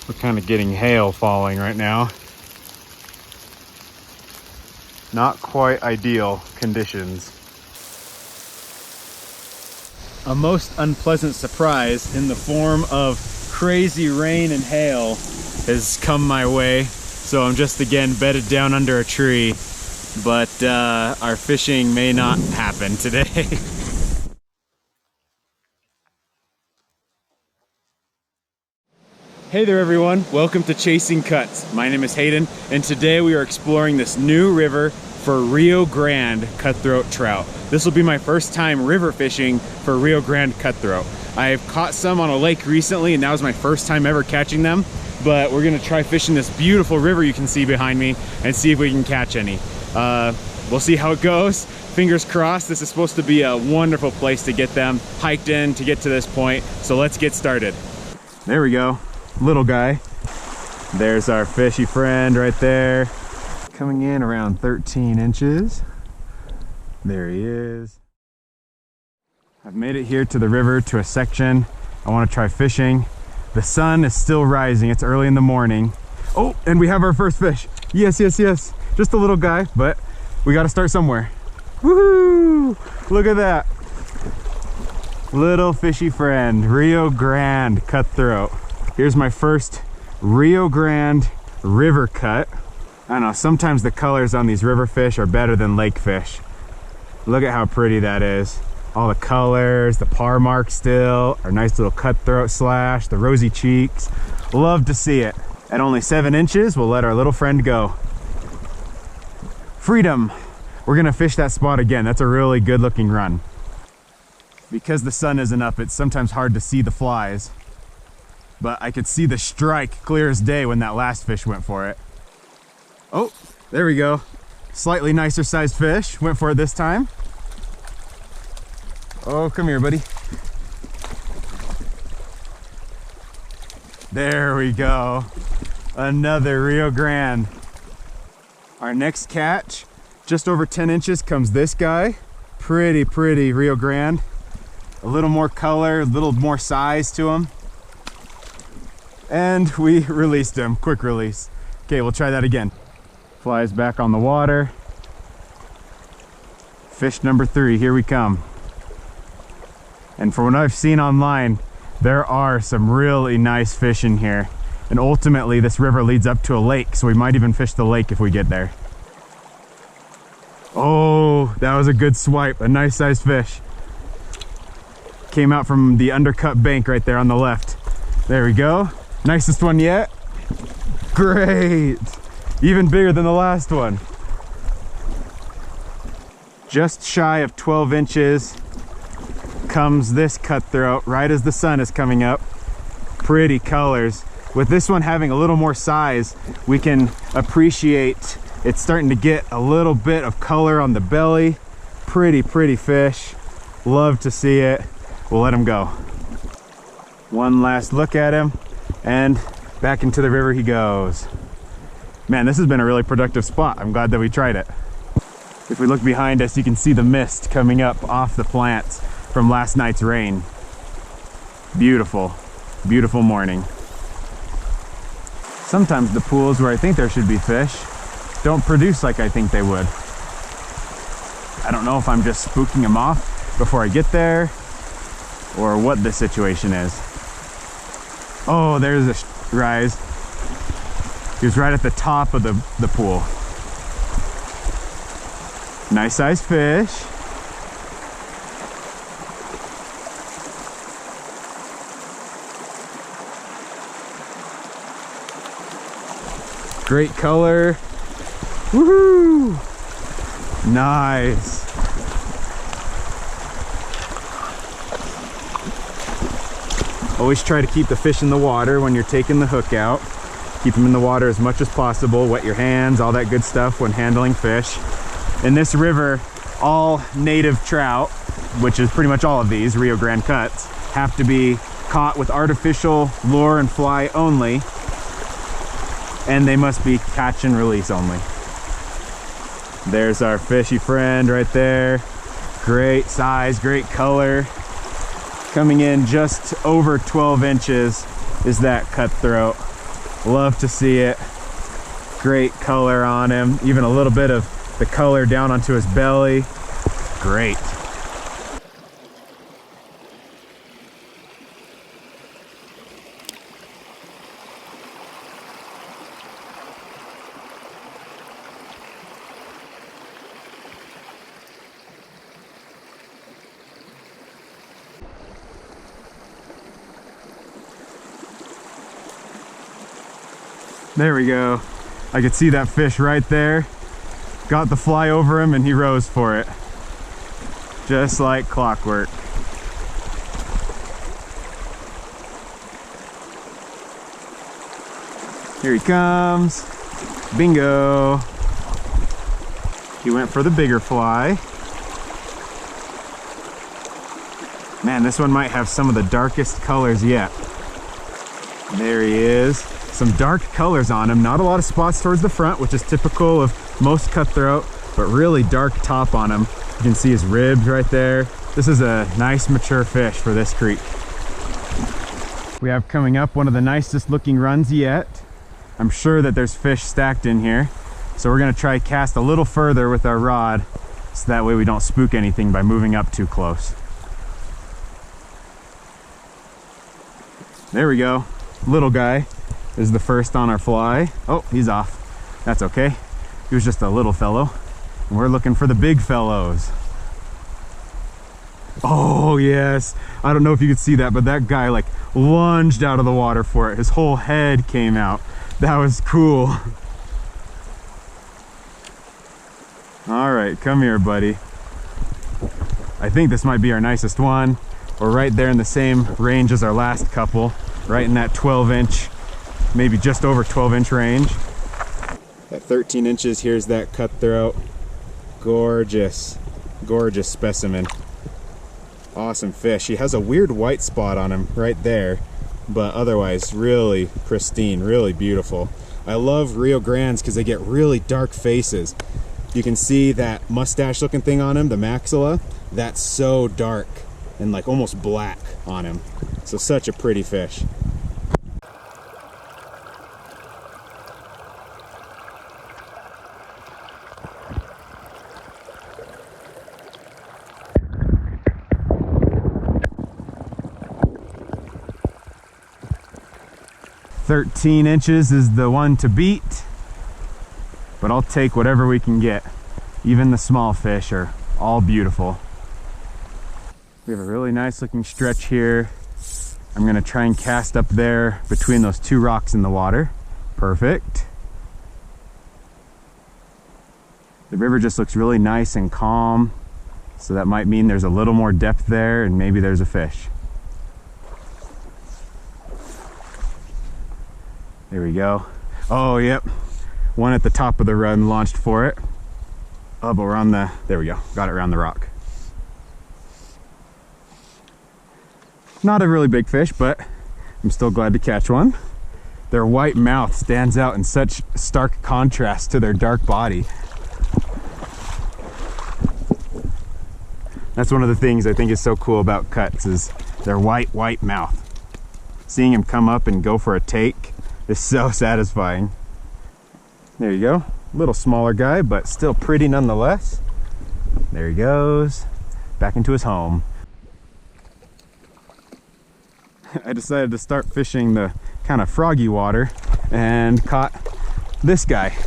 We're kind of getting hail falling right now. Not quite ideal conditions. A most unpleasant surprise in the form of crazy rain and hail has come my way. So I'm just again bedded down under a tree, but our fishing may not happen today. Hey there everyone, welcome to Chasing Cuts. My name is Hayden, and today we are exploring this new river for Rio Grande Cutthroat trout. This will be my first time river fishing for Rio Grande Cutthroat. I've caught some on a lake recently, and that was my first time ever catching them, but we're gonna try fishing this beautiful river you can see behind me and see if we can catch any. We'll see how it goes. Fingers crossed. This is supposed to be a wonderful place to get them hiked in to get to this point, so let's get started. There we go. Little guy. There's our fishy friend right there. Coming in around 13 inches. There he is. I've made it here to the river to a section I want to try fishing. The sun is still rising. It's early in the morning. Oh, and we have our first fish. Yes, yes, yes. Just a little guy, but we got to start somewhere. Woohoo! Look at that. Little fishy friend, Rio Grande Cutthroat. Here's my first Rio Grande river cut. I don't know, sometimes the colors on these river fish are better than lake fish. Look at how pretty that is. All the colors, the par mark still, our nice little cutthroat slash, the rosy cheeks. Love to see it. At only 7 inches, we'll let our little friend go. Freedom. We're gonna fish that spot again. That's a really good looking run. Because the sun isn't up, it's sometimes hard to see the flies. But I could see the strike clear as day when that last fish went for it. Oh, there we go. Slightly nicer sized fish. Went for it this time. Oh, come here, buddy. There we go. Another Rio Grande. Our next catch, just over 10 inches, comes this guy. Pretty Rio Grande. A little more color, a little more size to him. And we released him, quick release. Okay, we'll try that again. Flies back on the water. Fish number 3, here we come. And from what I've seen online, there are some really nice fish in here. And ultimately, this river leads up to a lake, so we might even fish the lake if we get there. Oh, that was a good swipe, a nice sized fish. Came out from the undercut bank right there on the left. There we go. Nicest one yet. Great. Even bigger than the last one. Just shy of 12 inches comes this cutthroat right as the sun is coming up. Pretty colors. With this one having a little more size, we can appreciate it's starting to get a little bit of color on the belly. Pretty fish. Love to see it. We'll let him go. One last look at him, and back into the river he goes. Man, this has been a really productive spot. I'm glad that we tried it. If we look behind us, you can see the mist coming up off the plants from last night's rain. Beautiful morning. Sometimes the pools where I think there should be fish don't produce like I think they would. I don't know if I'm just spooking them off before I get there or what the situation is. Oh, there's a rise. He was right at the top of the pool. Nice sized fish. Great color. Woohoo! Nice. Always try to keep the fish in the water when you're taking the hook out. Keep them in the water as much as possible. Wet your hands, all that good stuff when handling fish. In this river, all native trout, which is pretty much all of these Rio Grande cuts, have to be caught with artificial lure and fly only, and they must be catch and release only. There's our fishy friend right there. Great size, great color. Coming in just over 12 inches is that cutthroat. Love to see it. Great color on him. Even a little bit of the color down onto his belly. Great. There we go. I could see that fish right there. Got the fly over him and he rose for it. Just like clockwork. Here he comes. Bingo. He went for the bigger fly. Man, this one might have some of the darkest colors yet. There he is. Some dark colors on him. Not a lot of spots towards the front, which is typical of most cutthroat, but really dark top on him. You can see his ribs right there. This is a nice mature fish for this creek. We have coming up one of the nicest looking runs yet. I'm sure that there's fish stacked in here. So we're gonna try cast a little further with our rod so that way we don't spook anything by moving up too close. There we go. Little guy is the first on our fly. Oh, he's off. That's okay. He was just a little fellow. And we're looking for the big fellows. Oh yes. I don't know if you could see that, but that guy like lunged out of the water for it. His whole head came out. That was cool. All right, come here, buddy. I think this might be our nicest one. We're right there in the same range as our last couple, right in that 12-inch, maybe just over 12-inch range. At 13 inches, here's that cutthroat. Gorgeous, gorgeous specimen. Awesome fish. He has a weird white spot on him right there, but otherwise really pristine, really beautiful. I love Rio Grandes because they get really dark faces. You can see that mustache looking thing on him, the maxilla, that's so dark and like almost black on him. So such a pretty fish. "13 inches is the one to beat, but I'll take whatever we can get. Even the small fish are all beautiful." We have a really nice looking stretch here. I'm gonna try and cast up there between those two rocks in the water. Perfect. The river just looks really nice and calm, so that might mean there's a little more depth there and maybe there's a fish. There we go. Oh, yep. One at the top of the run launched for it. Oh, but we're on the, there we go. Got it around the rock. Not a really big fish, but I'm still glad to catch one. Their white mouth stands out in such stark contrast to their dark body. That's one of the things I think is so cool about cuts is their white mouth. Seeing him come up and go for a take is so satisfying. There you go. A little smaller guy, but still pretty nonetheless. There he goes. Back into his home. I decided to start fishing the kind of froggy water and caught this guy.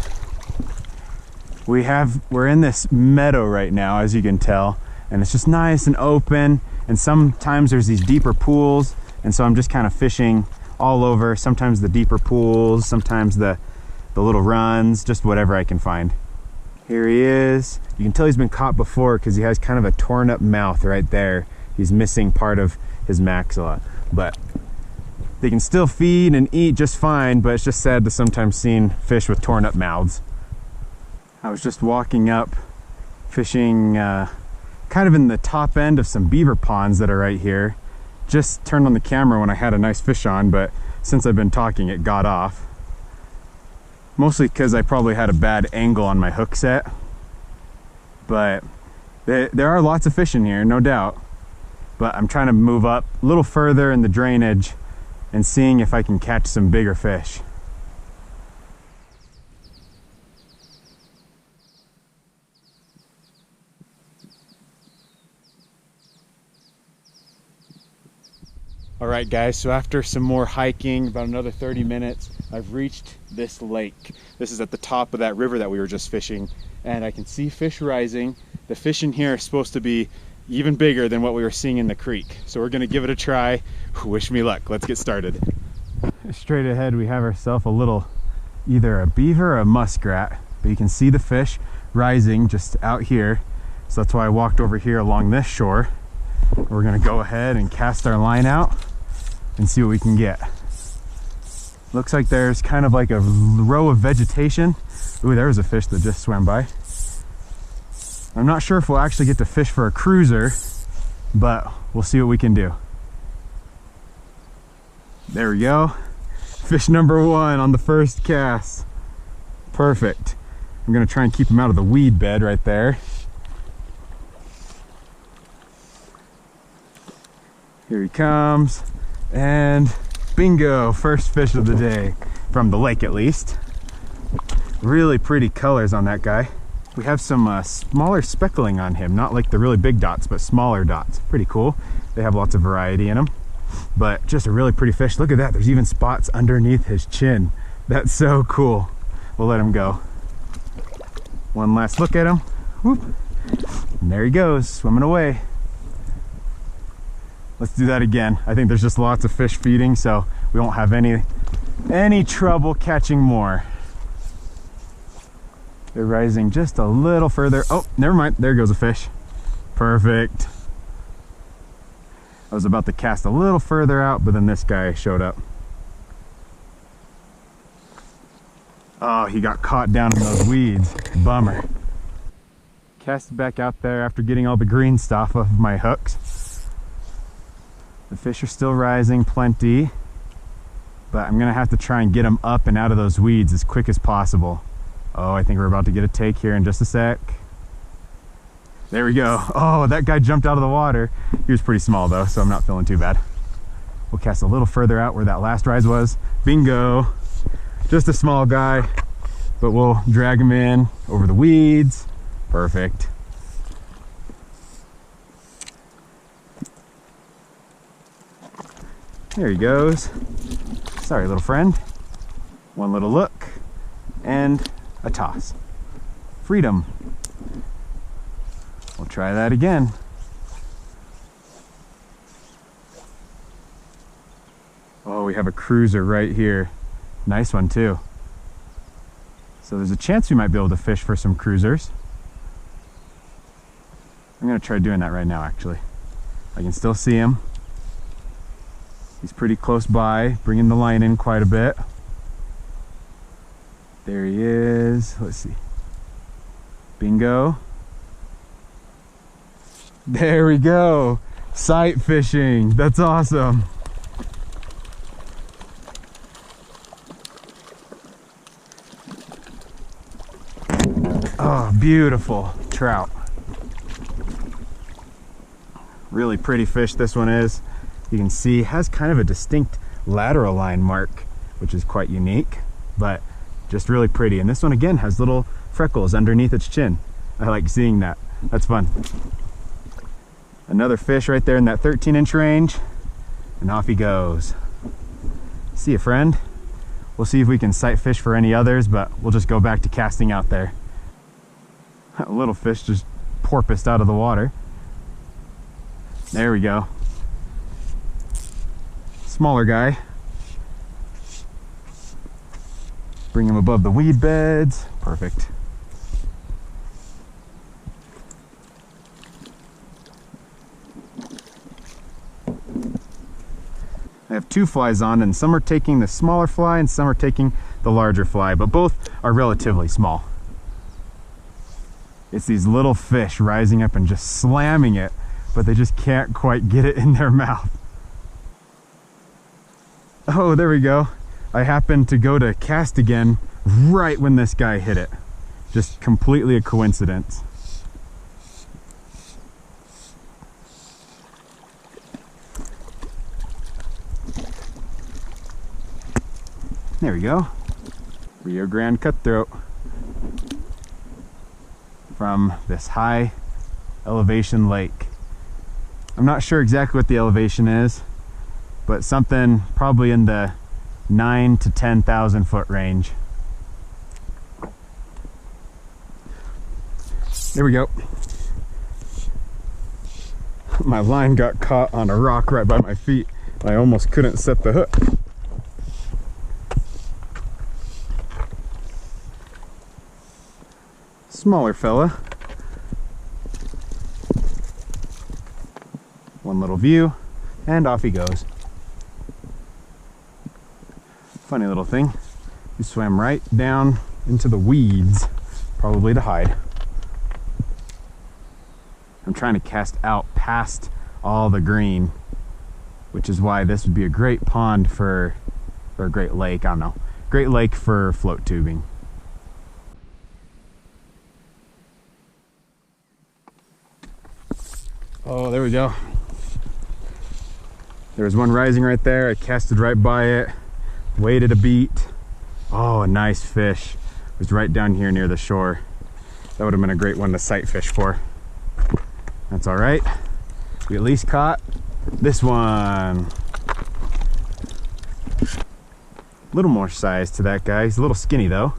We're in this meadow right now, as you can tell, and it's just nice and open, and sometimes there's these deeper pools, and so I'm just kind of fishing all over, sometimes the deeper pools, sometimes the little runs, just whatever I can find. Here he is. You can tell he's been caught before because he has kind of a torn up mouth right there. He's missing part of his maxilla, but they can still feed and eat just fine, but it's just sad to sometimes see fish with torn up mouths. I was just walking up, fishing kind of in the top end of some beaver ponds that are right here. Just turned on the camera when I had a nice fish on, but since I've been talking, it got off. Mostly because I probably had a bad angle on my hook set. But there are lots of fish in here, no doubt. But I'm trying to move up a little further in the drainage and seeing if I can catch some bigger fish. All right guys, so after some more hiking, about another 30 minutes, I've reached this lake. This is at the top of that river that we were just fishing, and I can see fish rising. The fish in here are supposed to be even bigger than what we were seeing in the creek. So we're gonna give it a try. Wish me luck, let's get started. Straight ahead we have ourselves a little, either a beaver or a muskrat, but you can see the fish rising just out here. So that's why I walked over here along this shore. We're gonna go ahead and cast our line out and see what we can get. Looks like there's kind of like a row of vegetation. Ooh, there was a fish that just swam by. I'm not sure if we'll actually get to fish for a cruiser, but we'll see what we can do. There we go. Fish number one on the first cast. Perfect. I'm gonna try and keep him out of the weed bed right there. Here he comes, and bingo, first fish of the day, from the lake at least. Really pretty colors on that guy. We have some smaller speckling on him, not like the really big dots, but smaller dots. Pretty cool. They have lots of variety in them, but just a really pretty fish. Look at that, there's even spots underneath his chin. That's so cool. We'll let him go. One last look at him. Whoop. And there he goes, swimming away. Let's do that again. I think there's just lots of fish feeding, so we won't have any trouble catching more. They're rising just a little further. Oh, never mind, there goes a fish. Perfect. I was about to cast a little further out, but then this guy showed up. Oh, he got caught down in those weeds. Bummer. Cast back out there after getting all the green stuff off of my hooks. The fish are still rising plenty, but I'm gonna have to try and get them up and out of those weeds as quick as possible. Oh, I think we're about to get a take here in just a sec. There we go. Oh, that guy jumped out of the water. He was pretty small though, so I'm not feeling too bad. We'll cast a little further out where that last rise was. Bingo. Just a small guy, but we'll drag him in over the weeds. Perfect. There he goes. Sorry, little friend. One little look and a toss. Freedom. We'll try that again. Oh, we have a cruiser right here. Nice one too. So there's a chance we might be able to fish for some cruisers. I'm gonna try doing that right now actually. I can still see him. He's pretty close by, bringing the line in quite a bit. There he is. Let's see. Bingo. There we go. Sight fishing. That's awesome. Oh, beautiful trout. Really pretty fish this one is. You can see has kind of a distinct lateral line mark, which is quite unique, but just really pretty. And this one again has little freckles underneath its chin. I like seeing that. That's fun. Another fish right there in that 13-inch range, and off he goes. See you, friend. We'll see if we can sight fish for any others, but we'll just go back to casting out there. A little fish just porpoised out of the water. There we go. Smaller guy. Bring him above the weed beds. Perfect. I have two flies on, and some are taking the smaller fly and some are taking the larger fly, but both are relatively small. It's these little fish rising up and just slamming it, but they just can't quite get it in their mouth. Oh, there we go. I happened to go to cast again right when this guy hit it. Just completely a coincidence. There we go. Rio Grande Cutthroat. From this high elevation lake. I'm not sure exactly what the elevation is. but something probably in the 9,000 to 10,000 foot range. There we go. My line got caught on a rock right by my feet. I almost couldn't set the hook. Smaller fella. One little view, and off he goes. Funny little thing. He swam right down into the weeds, probably to hide. I'm trying to cast out past all the green, which is why this would be a great pond for, or a great lake, I don't know. Great lake for float tubing. Oh, there we go. There was one rising right there. I casted right by it, waited a beat. Oh, a nice fish. It was right down here near the shore. That would have been a great one to sight fish for. That's all right. We at least caught this one. A little more size to that guy. He's a little skinny though.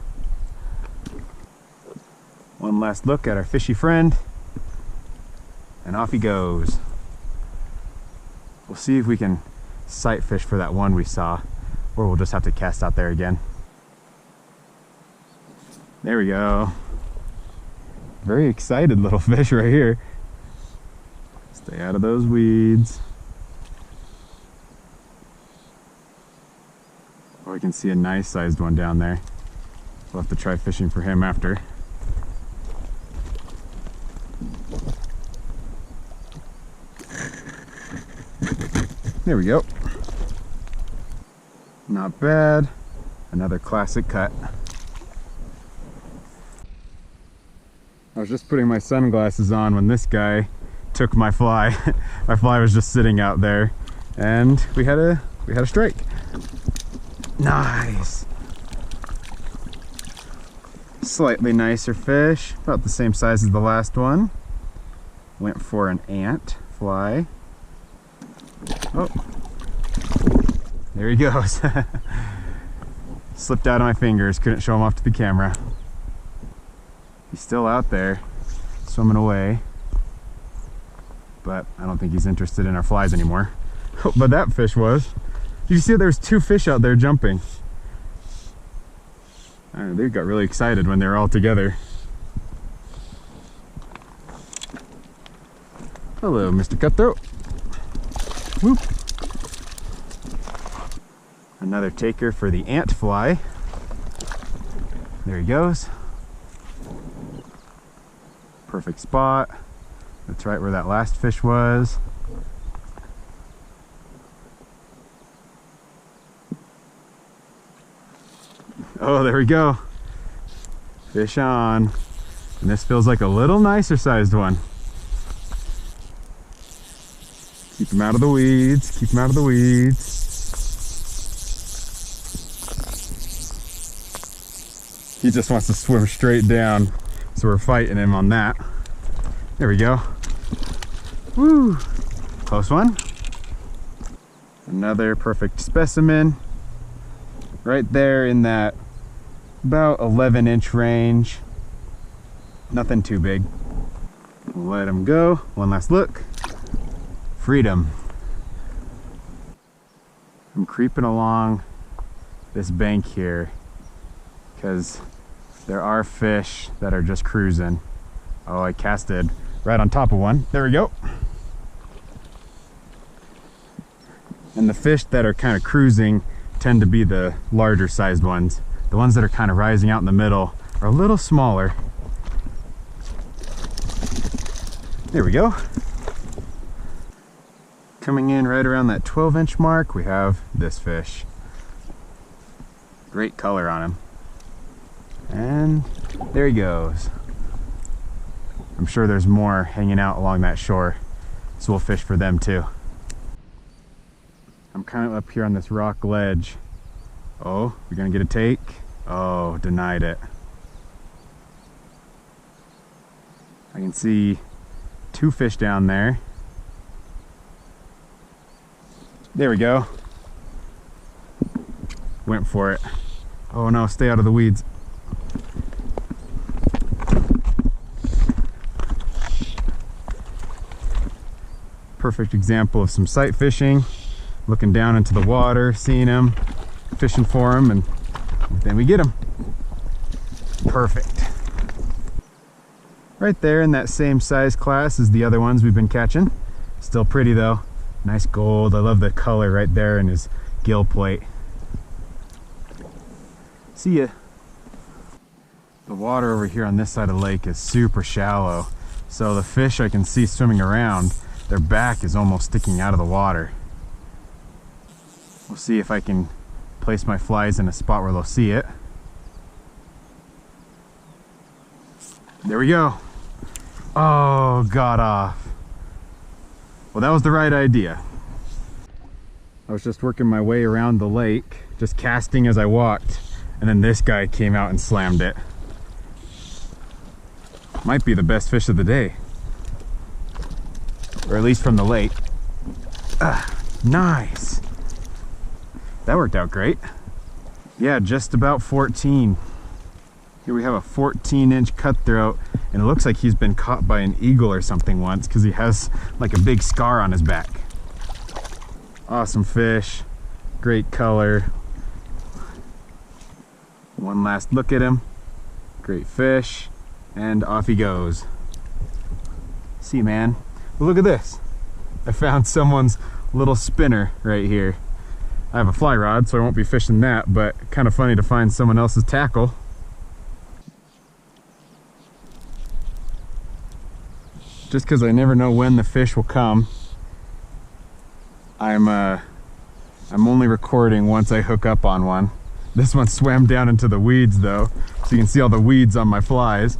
One last look at our fishy friend, and off he goes. We'll see if we can sight fish for that one we saw, or we'll just have to cast out there again. There we go. Very excited little fish right here. Stay out of those weeds. Oh, we can see a nice sized one down there. We'll have to try fishing for him after. There we go. Not bad. Another classic cut. I was just putting my sunglasses on when this guy took my fly. My fly was just sitting out there, and we had a strike. Nice. Slightly nicer fish, about the same size as the last one. Went for an ant fly. Oh, there he goes. Slipped out of my fingers, couldn't show him off to the camera. He's still out there, swimming away, but I don't think he's interested in our flies anymore. But that fish was. Did you see there's two fish out there jumping? They got really excited when they were all together. Hello, Mr. Cutthroat. Whoop. Another taker for the ant fly. There he goes. Perfect spot. That's right where that last fish was. Oh, there we go. Fish on. And this feels like a little nicer sized one. Keep him out of the weeds. Keep him out of the weeds. He just wants to swim straight down, so we're fighting him on that. There we go. Woo! Close one. Another perfect specimen. Right there in that about 11-inch range. Nothing too big. We'll let him go. One last look. Freedom. I'm creeping along this bank here because there are fish that are just cruising. Oh, I casted right on top of one. There we go. And the fish that are kind of cruising tend to be the larger sized ones. The ones that are kind of rising out in the middle are a little smaller. There we go. Coming in right around that 12-inch mark, we have this fish. Great color on him. And there he goes. I'm sure there's more hanging out along that shore, so we'll fish for them too. I'm kind of up here on this rock ledge. Oh, we're gonna get a take? Oh, denied it. I can see two fish down there. There we go. went for it. Oh no, stay out of the weeds. Perfect example of some sight fishing, looking down into the water, seeing him, fishing for him, and then we get him. Perfect. Right there in that same size class as the other ones we've been catching. Still pretty though. Nice gold. I love the color right there in his gill plate. See ya. The water over here on this side of the lake is super shallow, so the fish I can see swimming around, their back is almost sticking out of the water. We'll see if I can place my flies in a spot where they'll see it. There we go. Oh, got off. Well, that was the right idea. I was just working my way around the lake, just casting as I walked, and then this guy came out and slammed it. Might be the best fish of the day. Or at least from the lake. Nice. That worked out great. Yeah, just about 14. Here we have a 14-inch cutthroat, and it looks like he's been caught by an eagle or something once because he has like a big scar on his back. Awesome fish, great color. One last look at him. Great fish, and off he goes. See, man. Well, look at this. I found someone's little spinner right here. I have a fly rod, so I won't be fishing that, but kind of funny to find someone else's tackle. Just because I never know when the fish will come, I'm only recording once I hook up on one. This one swam down into the weeds though, so you can see all the weeds on my flies.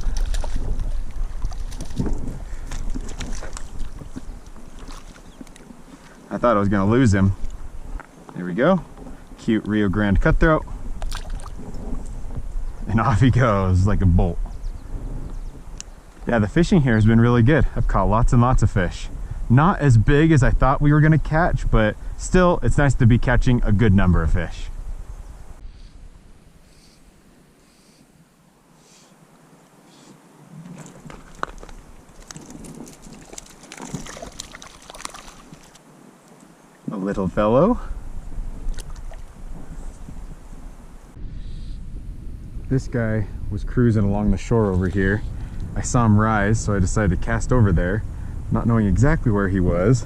I thought I was gonna lose him. There we go. Cute Rio Grande Cutthroat. And off he goes like a bolt. Yeah, the fishing here has been really good. I've caught lots and lots of fish. Not as big as I thought we were gonna catch, but still, it's nice to be catching a good number of fish. A little fellow. This guy was cruising along the shore over here. I saw him rise, so I decided to cast over there, not knowing exactly where he was,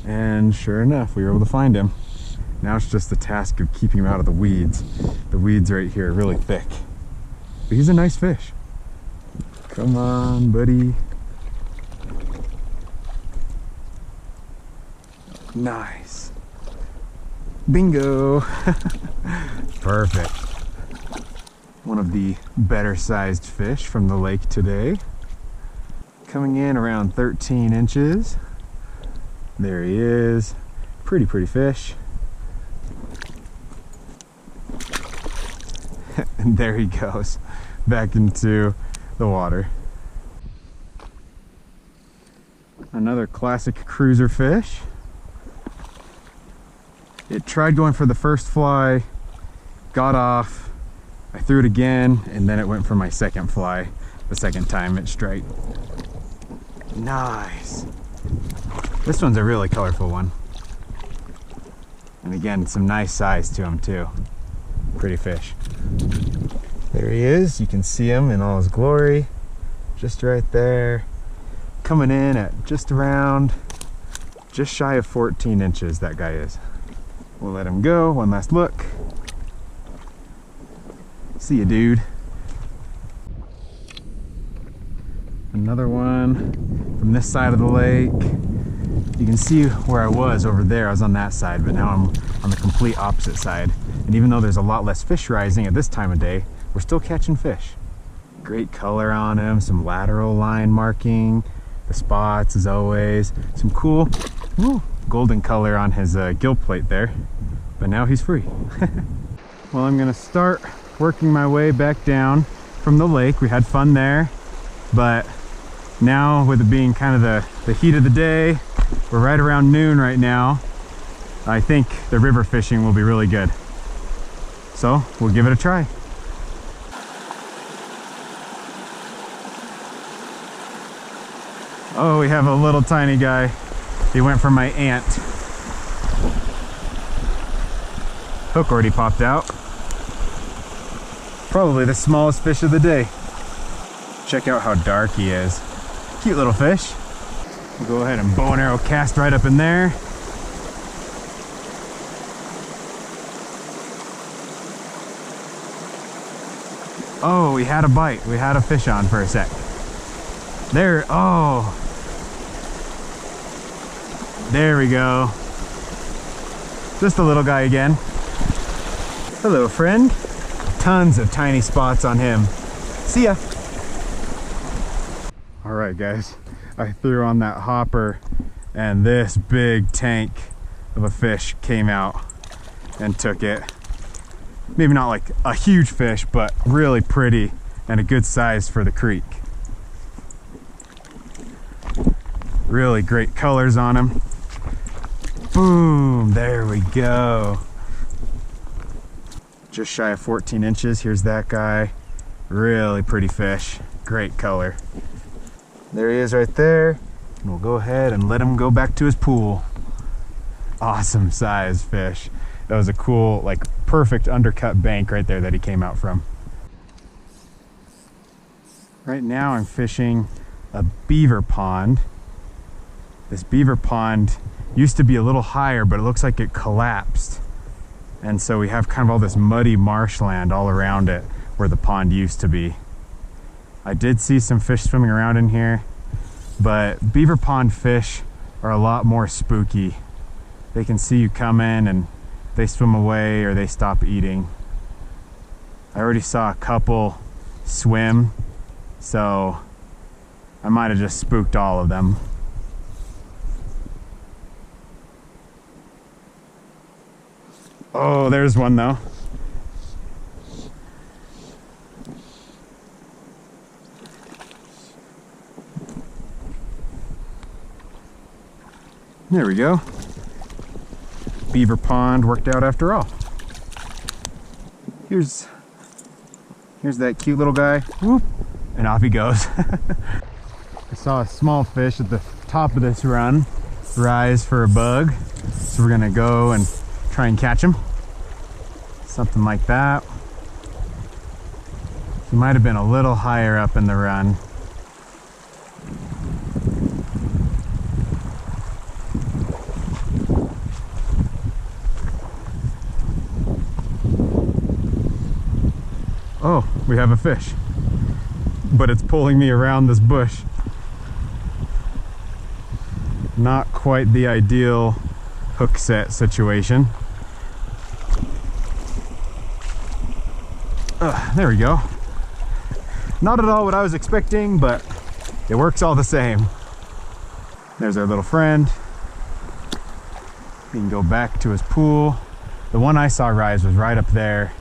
and sure enough, we were able to find him. Now it's just the task of keeping him out of the weeds. The weeds right here are really thick, but he's a nice fish. Come on, buddy. Nice. Bingo. Perfect. One of the better sized fish from the lake today. Coming in around 13 inches. There he is. Pretty fish. And there he goes, back into the water. Another classic cruiser fish. It tried going for the first fly, got off. I threw it again, and then it went for my second fly. The second time it striked. Nice. This one's a really colorful one. And again, some nice size to him too. Pretty fish. There he is. You can see him in all his glory. Just right there. Coming in at just around, just shy of 14 inches, that guy is. We'll let him go. One last look. See ya, dude. Another one from this side of the lake. You can see where I was over there. I was on that side, but now I'm on the complete opposite side. And even though there's a lot less fish rising at this time of day, we're still catching fish. Great color on him, some lateral line marking, the spots as always, some cool golden color on his gill plate there. But now he's free. Well, I'm gonna start working my way back down from the lake. We had fun there, but now with it being kind of the heat of the day, we're right around noon right now. I think the river fishing will be really good. So we'll give it a try. Oh, we have a little tiny guy. He went for my aunt. Hook already popped out. Probably the smallest fish of the day. Check out how dark he is. Cute little fish. We'll go ahead and bow and arrow cast right up in there. Oh, we had a bite. We had a fish on for a sec. There, oh. There we go. Just a little guy again. Hello, friend. Tons of tiny spots on him. See ya. All right, guys. I threw on that hopper and this big tank of a fish came out and took it. Maybe not like a huge fish, but really pretty and a good size for the creek. Really great colors on him. Boom, there we go. Just shy of 14 inches. Here's that guy. Really pretty fish. Great color. There he is right there. And we'll go ahead and let him go back to his pool. Awesome size fish. That was a cool, like perfect undercut bank right there that he came out from. Right now I'm fishing a beaver pond. This beaver pond used to be a little higher, but it looks like it collapsed. And so we have kind of all this muddy marshland all around it where the pond used to be. I did see some fish swimming around in here, but beaver pond fish are a lot more spooky. They can see you coming and they swim away or they stop eating. I already saw a couple swim, so I might have just spooked all of them. Oh, there's one though. There we go. Beaver pond worked out after all. Here's that cute little guy. Whoop, and off he goes. I saw a small fish at the top of this run rise for a bug, so we're gonna go and try and catch him. Something like that. He might have been a little higher up in the run. Oh, we have a fish, but it's pulling me around this bush. Not quite the ideal hook set situation. There we go. Not at all what I was expecting, but it works all the same. There's our little friend. He can go back to his pool. The one I saw rise was right up there,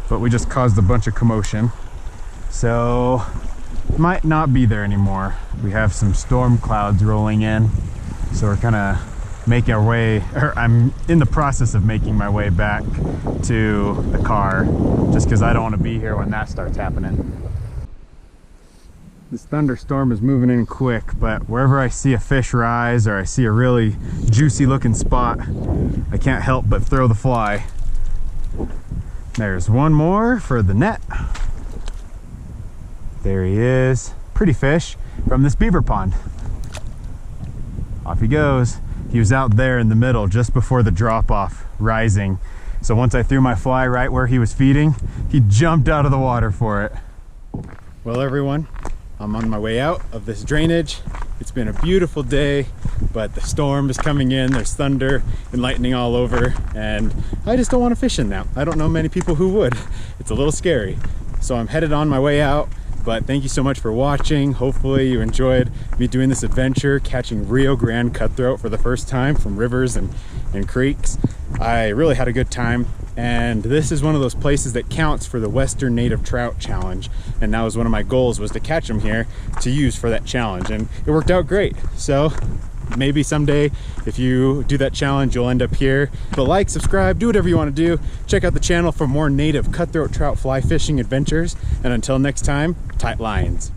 but we just caused a bunch of commotion, so might not be there anymore. We have some storm clouds rolling in, so we're kind of making our way, or I'm in the process of making my way back to the car, just because I don't want to be here when that starts happening. This thunderstorm is moving in quick, but wherever I see a fish rise or I see a really juicy looking spot, I can't help but throw the fly. There's one more for the net. There he is. Pretty fish from this beaver pond. Off he goes. He was out there in the middle just before the drop off rising. So once I threw my fly right where he was feeding, he jumped out of the water for it. Well, everyone, I'm on my way out of this drainage. It's been a beautiful day, but the storm is coming in. There's thunder and lightning all over, and I just don't want to fish in now. I don't know many people who would. It's a little scary. So I'm headed on my way out, but thank you so much for watching. Hopefully you enjoyed me doing this adventure, catching Rio Grande cutthroat for the first time from rivers and creeks. I really had a good time. And this is one of those places that counts for the Western Native Trout Challenge. And that was one of my goals, was to catch them here to use for that challenge. And it worked out great. So maybe someday if you do that challenge, you'll end up here. But like, subscribe, do whatever you want to do. Check out the channel for more native cutthroat trout fly fishing adventures. And until next time, tight lines.